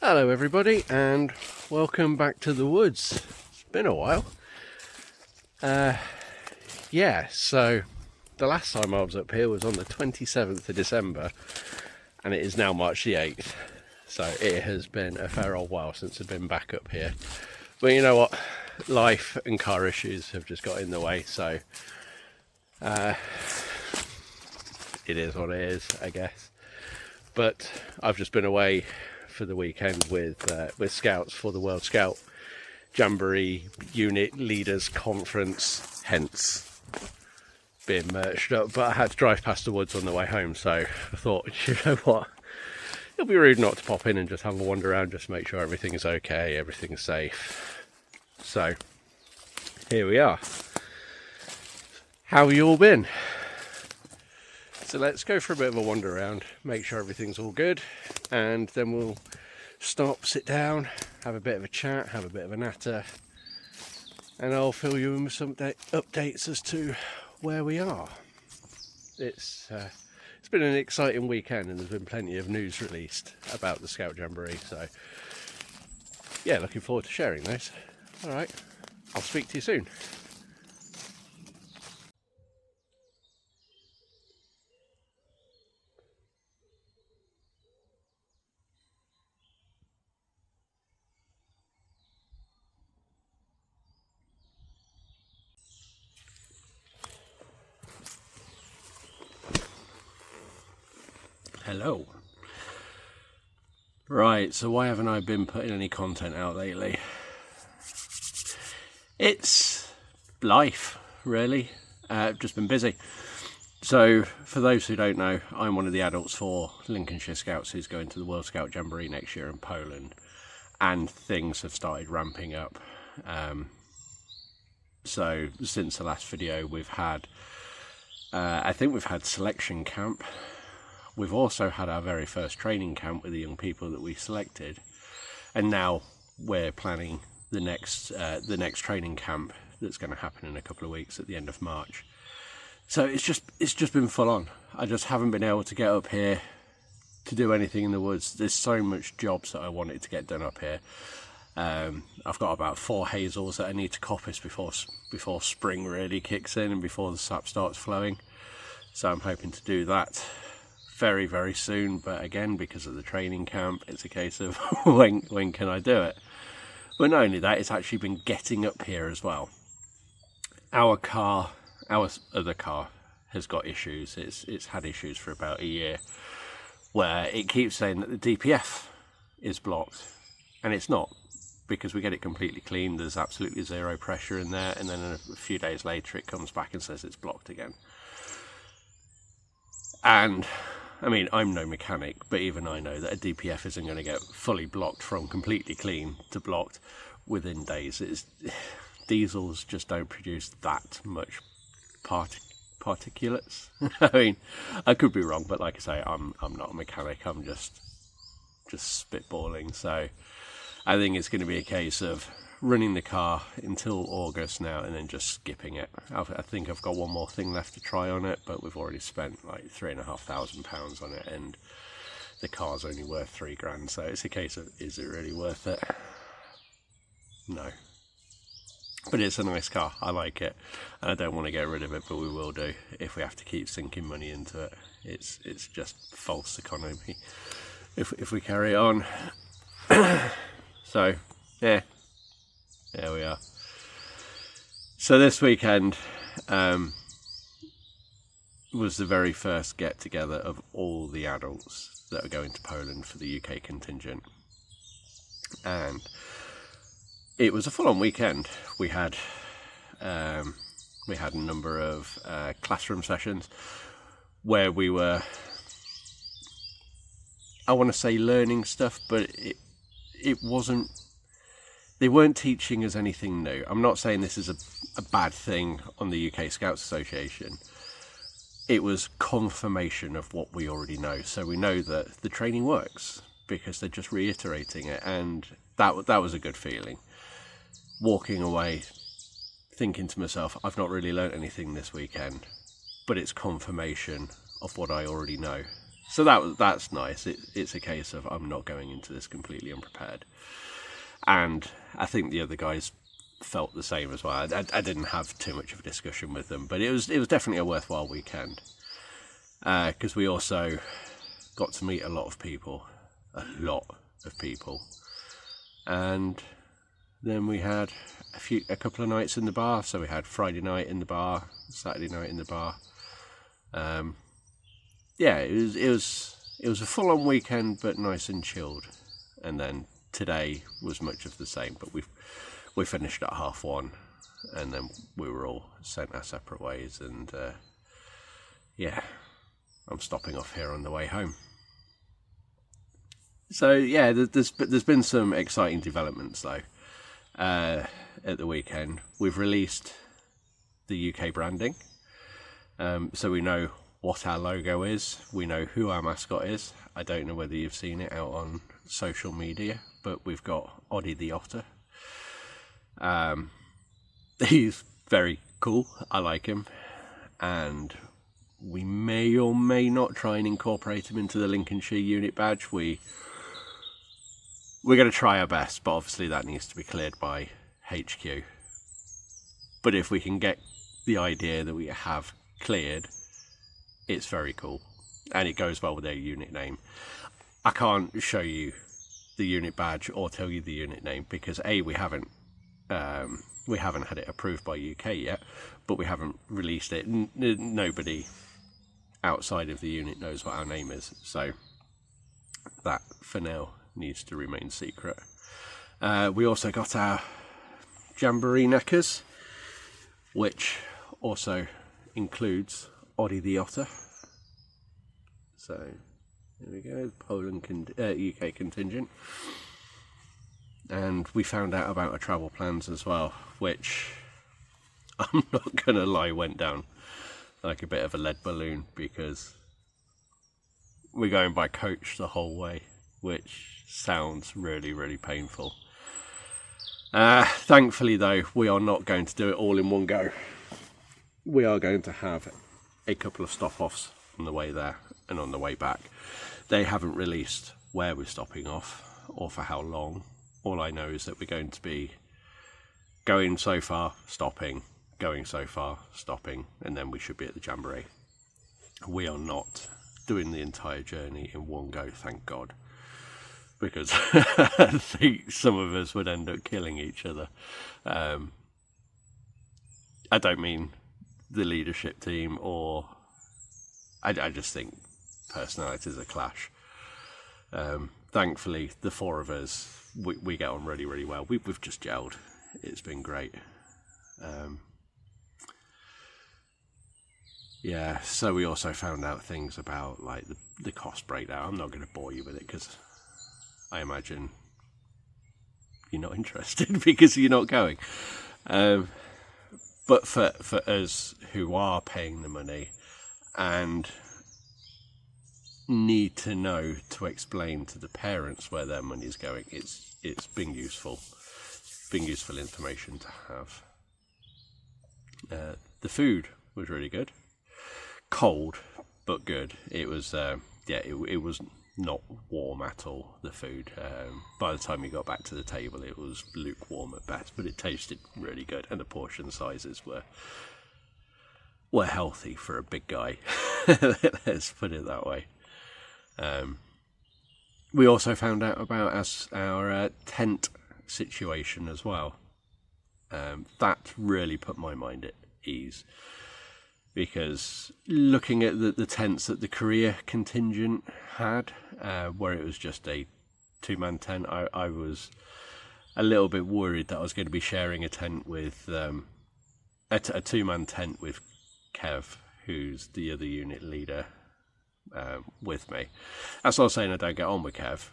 Hello everybody and welcome back to the woods. It's been a while. So the last time I was up here was on the 27th of December and it is now March the 8th. So it has been a fair old while since I've been back up here. But you know what? Life and car issues have just got in the way, so it is what it is, I guess. But I've just been away for the weekend with scouts for the World Scout Jamboree Unit Leaders Conference, hence being merged up. But I had to drive past the woods on the way home, so I thought, you know what, it'll be rude not to pop in and just have a wander around, just make sure everything is okay, everything's safe. So here we are. How have you all been? So let's go for a bit of a wander around, make sure everything's all good, and then we'll stop, sit down, have a bit of a chat, have a bit of a natter, and I'll fill you in with some updates as to where we are. It's been an exciting weekend and there's been plenty of news released about the Scout Jamboree, so yeah, looking forward to sharing those. Alright, I'll speak to you soon. Hello. Right, so why haven't I been putting any content out lately? It's life, really. I've just been busy. So, for those who don't know, I'm one of the adults for Lincolnshire Scouts who's going to the World Scout Jamboree next year in Poland, and things have started ramping up. So, since the last video, we've had, I think we've had selection camp. We've also had our very first training camp with the young people that we selected, and now we're planning the next training camp that's going to happen in a couple of weeks at the end of March. So it's just been full on. I just haven't been able to get up here to do anything in the woods. There's so much jobs that I wanted to get done up here. I've got about 4 hazels that I need to coppice before spring really kicks in and before the sap starts flowing. So I'm hoping to do that very, very soon, but again, because of the training camp, it's a case of when can I do it? But not only that, it's actually been getting up here as well. Our other car has got issues. It's had issues for about a year, where it keeps saying that the DPF is blocked, and it's not, because we get it completely clean, there's absolutely zero pressure in there, and then a few days later it comes back and says it's blocked again. And I mean, I'm no mechanic, but even I know that a DPF isn't going to get fully blocked from completely clean to blocked within days. Diesels just don't produce that much particulates. I mean, I could be wrong, but like I say, I'm not a mechanic. I'm just spitballing. So I think it's going to be a case of running the car until August now and then just skipping it. I think I've got one more thing left to try on it, but we've already spent like £3,500 on it and the car's only worth £3,000, so it's a case of, is it really worth it? No. But it's a nice car, I like it, and I don't want to get rid of it, but we will do if we have to keep sinking money into it. It's just false economy if we carry on. So yeah, there we are. So this weekend was the very first get together of all the adults that are going to Poland for the UK contingent, and it was a full-on weekend. We had a number of classroom sessions where we were, I want to say, learning stuff, but it wasn't. They weren't teaching us anything new. I'm not saying this is a bad thing on the UK Scouts Association. It was confirmation of what we already know. So we know that the training works because they're just reiterating it, and that was a good feeling. Walking away thinking to myself, I've not really learnt anything this weekend, but it's confirmation of what I already know. So that's nice. It's a case of I'm not going into this completely unprepared. And I think the other guys felt the same as well. I didn't have too much of a discussion with them, but it was definitely a worthwhile weekend. Because we also got to meet a lot of people. And then we had a couple of nights in the bar. So we had Friday night in the bar, Saturday night in the bar. It was a full-on weekend, but nice and chilled. And then today was much of the same, but we finished at 1:30, and then we were all sent our separate ways. And I'm stopping off here on the way home. So yeah, there's been some exciting developments though. At the weekend, we've released the UK branding, so we know what our logo is. We know who our mascot is. I don't know whether you've seen it out on social media, but we've got Oddie the Otter. He's very cool. I like him, and we may or may not try and incorporate him into the Lincolnshire unit badge. We're going to try our best, but obviously that needs to be cleared by HQ. But if we can get the idea that we have cleared, it's very cool, and it goes well with their unit name. I can't show you the unit badge or tell you the unit name because we haven't had it approved by UK yet, but we haven't released it. Nobody outside of the unit knows what our name is, so that for now needs to remain secret. We also got our Jamboree neckers, which also includes Oddie the Otter. So there we go, Poland UK contingent. And we found out about our travel plans as well, which I'm not going to lie, went down like a bit of a lead balloon because we're going by coach the whole way, which sounds really, really painful. Thankfully though, we are not going to do it all in one go. We are going to have a couple of stop-offs on the way there and on the way back. They haven't released where we're stopping off or for how long. All I know is that we're going to be going so far, stopping, going so far, stopping, and then we should be at the Jamboree. We are not doing the entire journey in one go, thank God, because I think some of us would end up killing each other. I don't mean the leadership team, or I just think personalities are clash. Thankfully, the four of us, we get on really, really well. We've just gelled. It's been great. So we also found out things about like the cost breakdown. I'm not going to bore you with it because I imagine you're not interested because you're not going. But for us who are paying the money and need to know to explain to the parents where their money's going, it's been useful. It's been useful information to have. The food was really good. Cold, but good. It was, it was not warm at all, the food. By the time we got back to the table, it was lukewarm at best, but it tasted really good, and the portion sizes were healthy for a big guy. Let's put it that way. We also found out about our tent situation as well. That really put my mind at ease, because looking at the tents that the Korea contingent had, where it was just a two-man tent, I was a little bit worried that I was going to be sharing a tent with a two-man tent with Kev, who's the other unit leader, with me. That's not saying I don't get on with Kev.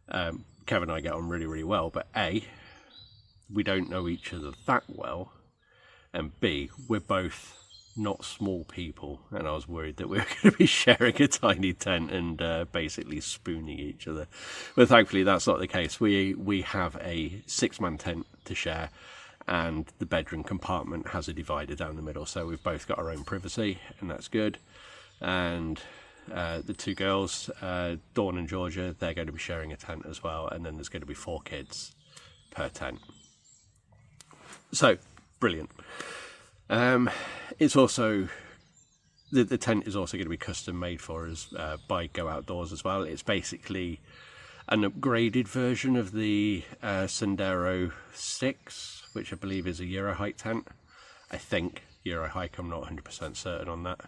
Kev and I get on really, really well, but A, we don't know each other that well, and B, we're both not small people, and I was worried that we were going to be sharing a tiny tent and basically spooning each other. But thankfully that's not the case. We have a 6-man tent to share, and the bedroom compartment has a divider down the middle, so we've both got our own privacy, and that's good. And the two girls, Dawn and Georgia, they're going to be sharing a tent as well, and then there's going to be 4 kids per tent. So, brilliant. It's also, the tent is also going to be custom made for us by Go Outdoors as well. It's basically an upgraded version of the Sendero 6, which I believe is a Euro hike tent. I think Euro hike, I'm not 100% certain on that.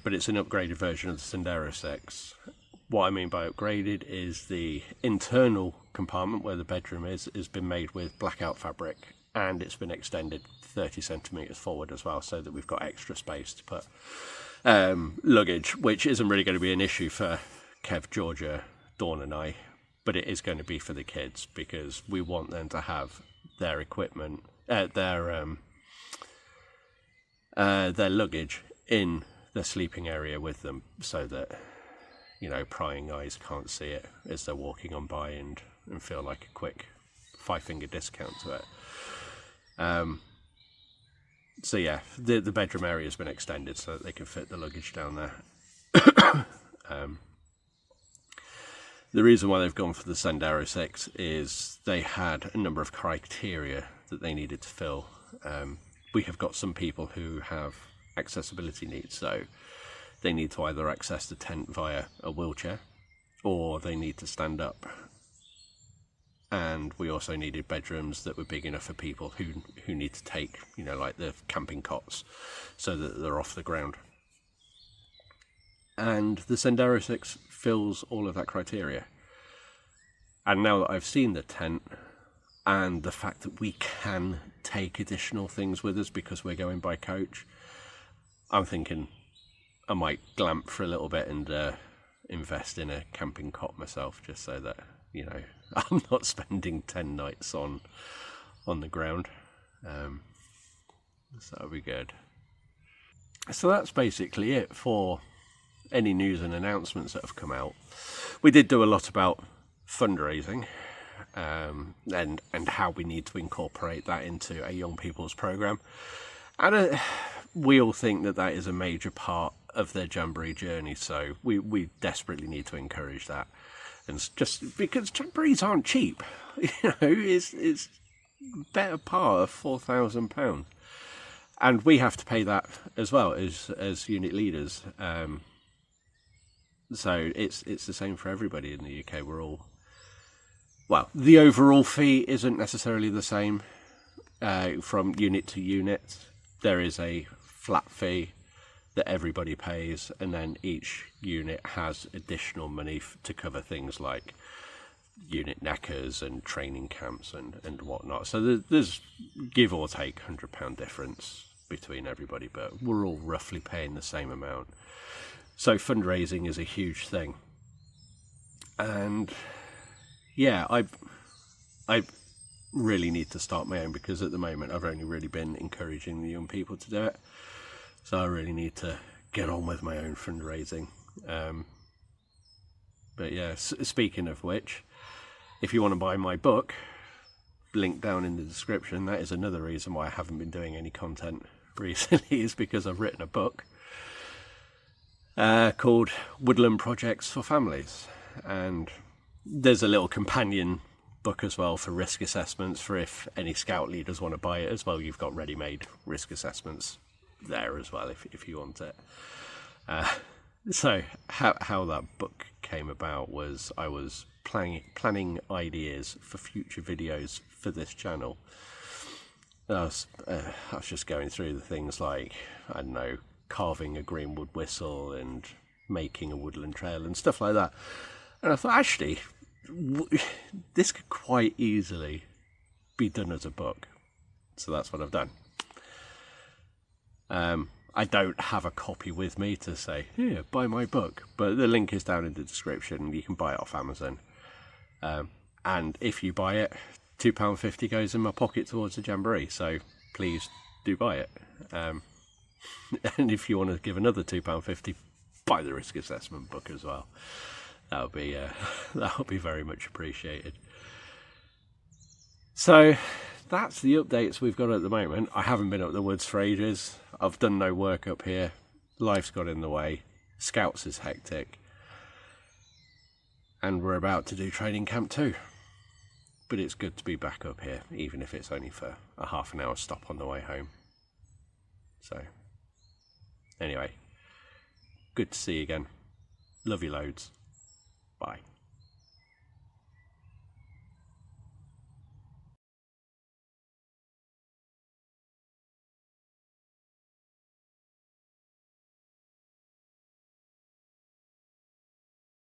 But it's an upgraded version of the Sendero 6. What I mean by upgraded is the internal compartment where the bedroom is has been made with blackout fabric, and it's been extended 30 centimetres forward as well, so that we've got extra space to put luggage, which isn't really going to be an issue for Kev, Georgia, Dawn and I, but it is going to be for the kids, because we want them to have their equipment, their luggage in the sleeping area with them, so that, you know, prying eyes can't see it as they're walking on by and feel like a quick 5-finger discount to it. So yeah, the bedroom area has been extended so that they can fit the luggage down there. The reason why they've gone for the Sendero 6 is they had a number of criteria that they needed to fill. We have got some people who have accessibility needs, so they need to either access the tent via a wheelchair or they need to stand up. And we also needed bedrooms that were big enough for people who need to take, you know, like the camping cots, so that they're off the ground. And the Sendero 6 fills all of that criteria. And now that I've seen the tent, and the fact that we can take additional things with us because we're going by coach, I'm thinking I might glamp for a little bit and invest in a camping cot myself, just so that, you know, I'm not spending 10 nights on the ground. So that'll be good. So that's basically it for any news and announcements that have come out. We did do a lot about fundraising, and how we need to incorporate that into a young people's program. And we all think that is a major part of their Jamboree journey, so we desperately need to encourage that. And just because Jamborees aren't cheap, you know, it's better part of £4,000, and we have to pay that as well as unit leaders. So it's the same for everybody in the UK. We're all, well, the overall fee isn't necessarily the same from unit to unit. There is a flat fee that everybody pays, and then each unit has additional money to cover things like unit neckers and training camps and whatnot. So there's give or take £100 difference between everybody, but we're all roughly paying the same amount. So fundraising is a huge thing. And yeah, I really need to start my own, because at the moment I've only really been encouraging the young people to do it. So I really need to get on with my own fundraising. But yeah, speaking of which, if you want to buy my book, link down in the description. That is another reason why I haven't been doing any content recently, is because I've written a book called Woodland Projects for Families. And there's a little companion book as well for risk assessments, for if any scout leaders want to buy it as well. You've got ready-made risk assessments there as well if you want it. So how that book came about was I was planning ideas for future videos for this channel. I was just going through the things like, I don't know, carving a greenwood whistle and making a woodland trail and stuff like that. And I thought, actually, this could quite easily be done as a book. So that's what I've done. I don't have a copy with me to say, here, buy my book, but the link is down in the description. You can buy it off Amazon. And if you buy it, £2.50 goes in my pocket towards the Jamboree, so please do buy it. And if you want to give another £2.50, buy the risk assessment book as well. That would be very much appreciated. So that's the updates we've got at the moment. I haven't been up the woods for ages. I've done no work up here. Life's got in the way. Scouts is hectic. And we're about to do training camp too. But it's good to be back up here, even if it's only for a half an hour stop on the way home. So, anyway, good to see you again. Love you loads. Bye.